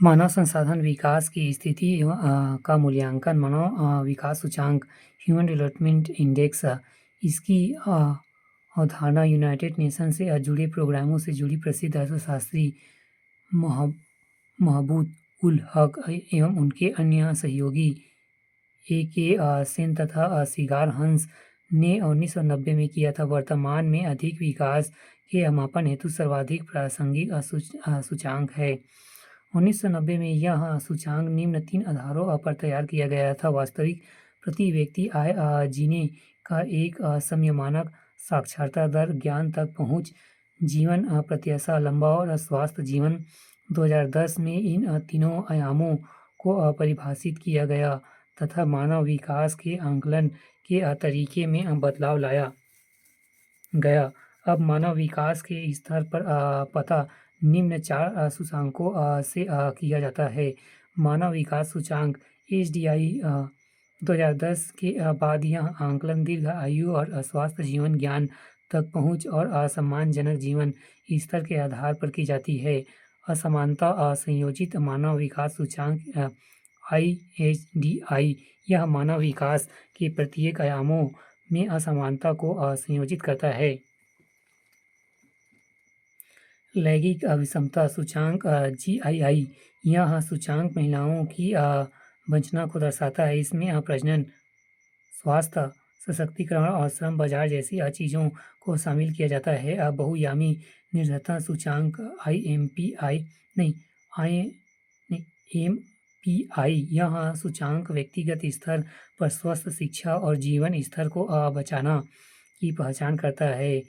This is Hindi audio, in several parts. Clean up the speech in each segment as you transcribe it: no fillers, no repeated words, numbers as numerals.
मानव संसाधन विकास की स्थिति का मूल्यांकन मानव विकास सूचांक ह्यूमन डेवलपमेंट इंडेक्स इसकी अवधारणा यूनाइटेड नेशन से जुड़े प्रोग्रामों से जुड़ी प्रसिद्ध अर्थशास्त्री मोहब महबूब उल हक एवं उनके अन्य सहयोगी ए के सेन तथा सिगार हंस ने 1990 में किया था। वर्तमान में अधिक विकास के मापन हेतु सर्वाधिक प्रासंगिक सूचांक है। 1990 में यह सूचांक निम्न 3 आधारों पर तैयार किया गया था: वास्तविक प्रति व्यक्ति आय, जीने का एक समय मानक, साक्षरता दर, ज्ञान तक पहुँच, जीवन प्रत्याशा लंबा और स्वस्थ जीवन। 2010 में इन तीनों आयामों को परिभाषित किया गया तथा मानव विकास के आंकलन के तरीके में बदलाव लाया गया। अब मानव विकास के स्तर पर पता निम्न 4 सूचकांकों से किया जाता है। मानव विकास सूचांक HDI 2010 के बाद यह आंकलन दीर्घ आयु और स्वास्थ्य, जीवन, ज्ञान तक पहुँच और सम्मानजनक जीवन स्तर के आधार पर की जाती है। असमानता संयोजित मानव विकास सूचांक IHDI यह मानव विकास के प्रत्येक आयामों में असमानता को संयोजित करता है। लैंगिक विषमता सूचांक GII यह सूचांक महिलाओं की वंचना को दर्शाता है। इसमें प्रजनन, स्वास्थ्य, सशक्तिकरण और श्रम बाजार जैसी चीज़ों को शामिल किया जाता है। बहुआयामी निर्धनता सूचांक MPI यह सूचांक व्यक्तिगत स्तर पर स्वस्थ शिक्षा और जीवन स्तर को बचाना की पहचान करता है।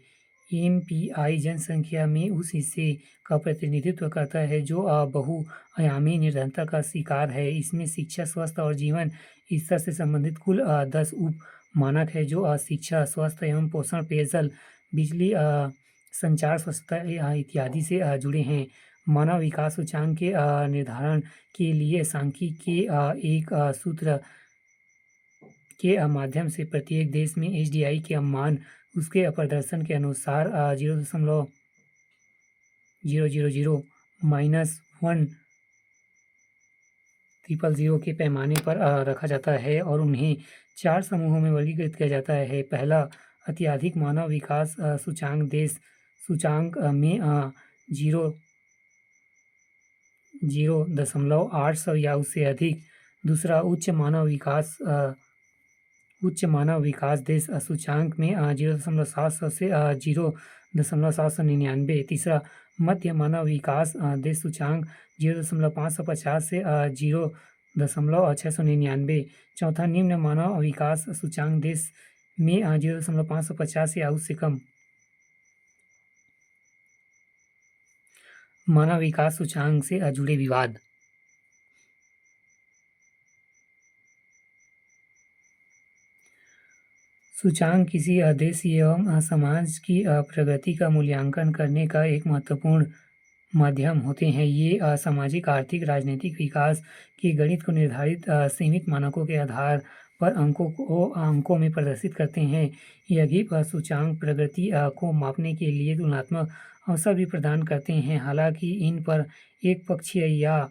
MPI जनसंख्या में उस हिस्से का प्रतिनिधित्व करता है जो बहुआयामी निर्धनता का शिकार है। इसमें शिक्षा, स्वास्थ्य और जीवन स्तर से संबंधित कुल 10 उप मानक है जो शिक्षा, स्वास्थ्य एवं पोषण, पेयजल, बिजली, संचार, स्वच्छता इत्यादि से जुड़े हैं। मानव विकास सूचांक के निर्धारण के लिए सांख्यिकी के एक सूत्र के माध्यम से प्रत्येक देश में HDI के मान उसके प्रदर्शन के अनुसार 0.000 -1,000 के पैमाने पर रखा जाता है और उन्हें 4 समूहों में वर्गीकृत किया जाता है। पहला, अत्यधिक मानव विकास सूचांक देश सूचांक में 0.800 या उससे अधिक। दूसरा, उच्च मानव विकास देश सूचांक में 0.700 से 0.799। तीसरा, मध्य मानव विकास देश सूचांक 0.550 से 0.699। चौथा, निम्न मानव विकास सूचांक देश में 0.550 या उससे कम। मानव विकास सूचांक से जुड़े विवाद। सूचांक किसी देश एवं समाज की प्रगति का मूल्यांकन करने का एक महत्वपूर्ण माध्यम होते हैं। ये सामाजिक, आर्थिक, राजनीतिक विकास के गणित को निर्धारित सीमित मानकों के आधार पर अंकों में प्रदर्शित करते हैं। यह भी सूचांक प्रगति को मापने के लिए तुलनात्मक अवसर भी प्रदान करते हैं। हालांकि इन पर एक पक्षीय या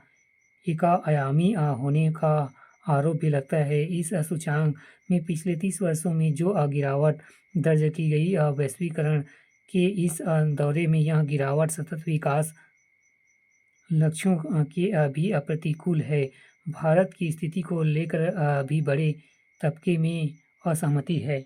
एकाआयामी होने का आरोप भी लगता है। इस सूचांक में पिछले 30 वर्षों में जो गिरावट दर्ज की गई, वैश्वीकरण के इस दौरे में यह गिरावट सतत विकास लक्ष्यों के भी प्रतिकूल है। भारत की स्थिति को लेकर भी बड़े तबके में असहमति है।